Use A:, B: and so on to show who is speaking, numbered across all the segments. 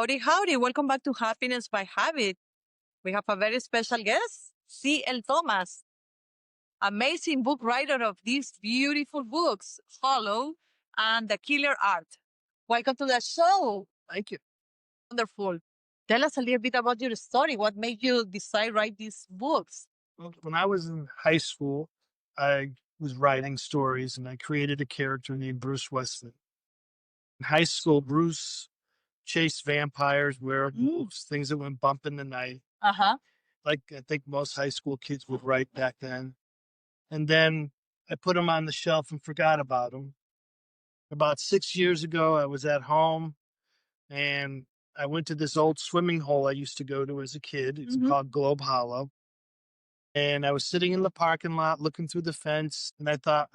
A: Howdy, howdy. Welcome back to Happiness by Habit. We have a very special guest, C.L. Thomas, amazing book writer of these beautiful books, Hollow and The Killer Art. Welcome to the show.
B: Thank you.
A: Wonderful. Tell us a little bit about your story. What made you decide to write these books?
B: Well, when I was in high school, I was writing stories and I created a character named Bruce Westman. In high school, Bruce chased vampires, werewolves, things that went bump in the night,
A: Uh-huh.
B: like I think most high school kids would write back then. And then I put him on the shelf and forgot about him. About 6 years ago, I was at home and I went to this old swimming hole I used to go to as a kid. It's called Globe Hollow. And I was sitting in the parking lot looking through the fence, and I thought,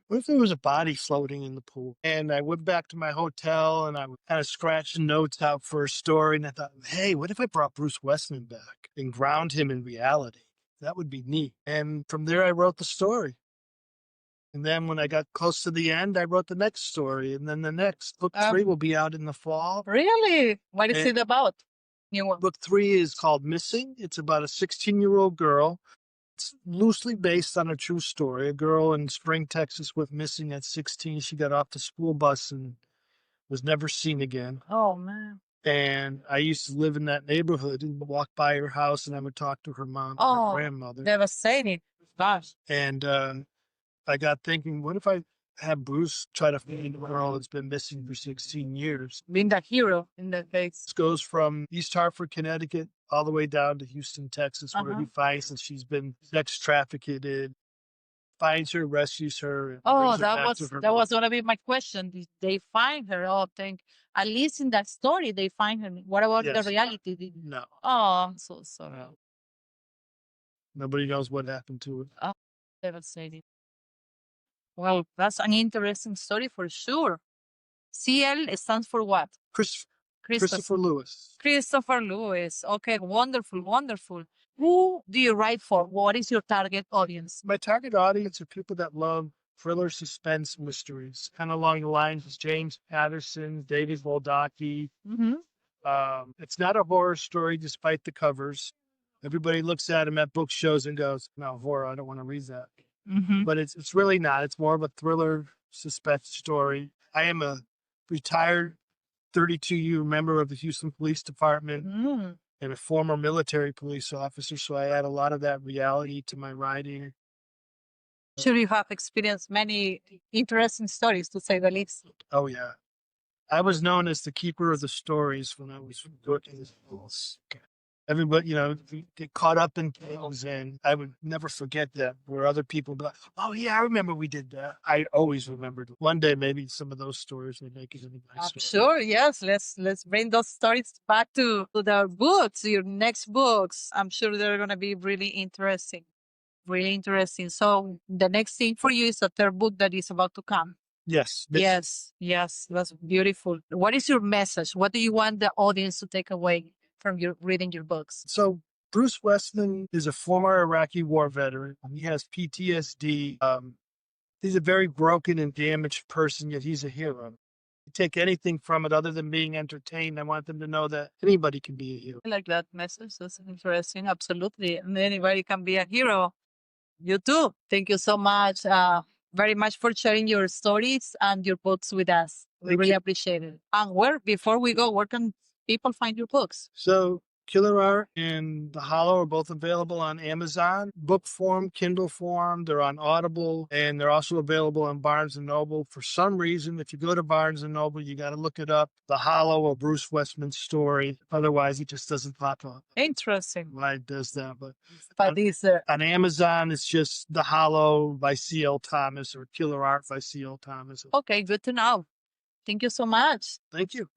B: what if there was a body floating in the pool? And I went back to my hotel and I was kind of scratching notes out for a story. And I thought, hey, what if I brought Bruce Westman back and ground him in reality? That would be neat. And from there, I wrote the story. And then when I got close to the end, I wrote the next story. And then the next book 3 will be out in the fall.
A: Really? What is it about?
B: Book 3 is called Missing. It's about a 16-year-old girl. It's loosely based on a true story. A girl in Spring, Texas went missing at 16. She got off the school bus and was never seen again.
A: Oh, man.
B: And I used to live in that neighborhood and walk by her house, and I would talk to her mom and her grandmother.
A: Devastating. Gosh.
B: And I got thinking, what if I have Bruce try to find a girl that's been missing for 16 years?
A: Being the hero in the case.
B: This goes from East Hartford, Connecticut, all the way down to Houston, Texas, where he finds that she's been sex trafficked, finds her, rescues her. And brings her back to her
A: that was going to be my question. Did they find her? Oh, at least in that story, they find her. What about the reality?
B: No.
A: Oh, I'm so sorry.
B: Nobody knows what happened to her.
A: Oh, devastating. Well, that's an interesting story for sure. CL stands for what?
B: Christopher Lewis.
A: Christopher Lewis. Okay, wonderful, wonderful. Who do you write for? What is your target audience?
B: My target audience are people that love thriller, suspense, mysteries, kind of along the lines of James Patterson, David Baldacci. It's not a horror story, despite the covers. Everybody looks at them at book shows and goes, "No, horror, I don't want to read that." But it's really not. It's more of a thriller, suspense story. I am a retired 32-year member of the Houston Police Department and a former military police officer, so I add a lot of that reality to my writing.
A: Sure, you have experienced many interesting stories, to say the least.
B: Oh, yeah. I was known as the keeper of the stories when I was working as a police. Everybody, get caught up in things, and I would never forget that, where other people would be like, "Oh, yeah, I remember we did that." I always remembered. One day, maybe some of those stories will make it into my story.
A: Sure, yes. Let's bring those stories back to the books, your next books. I'm sure they're going to be really interesting. Really interesting. So the next thing for you is a third book that is about to come.
B: Yes.
A: Yes. That's beautiful. What is your message? What do you want the audience to take away from reading your books?
B: So Bruce Westman is a former Iraqi war veteran. He has PTSD. He's a very broken and damaged person, yet he's a hero. You take anything from it other than being entertained, I want them to know that anybody can be a hero.
A: I like that message. That's interesting. Absolutely. And anybody can be a hero. You too. Thank you so much. Very much for sharing your stories and your books with us. We really appreciate it. And before we go, where can people find your books?
B: So Killer Art and The Hollow are both available on Amazon, book form, Kindle form. They're on Audible, and they're also available on Barnes & Noble. For some reason, if you go to Barnes & Noble, you got to look it up, The Hollow or Bruce Westman's story. Otherwise, it just doesn't pop up.
A: Interesting.
B: Why it does that. But
A: on
B: Amazon, it's just The Hollow by C.L. Thomas or Killer Art by C.L. Thomas.
A: Okay, good to know. Thank you so much.
B: Thank you.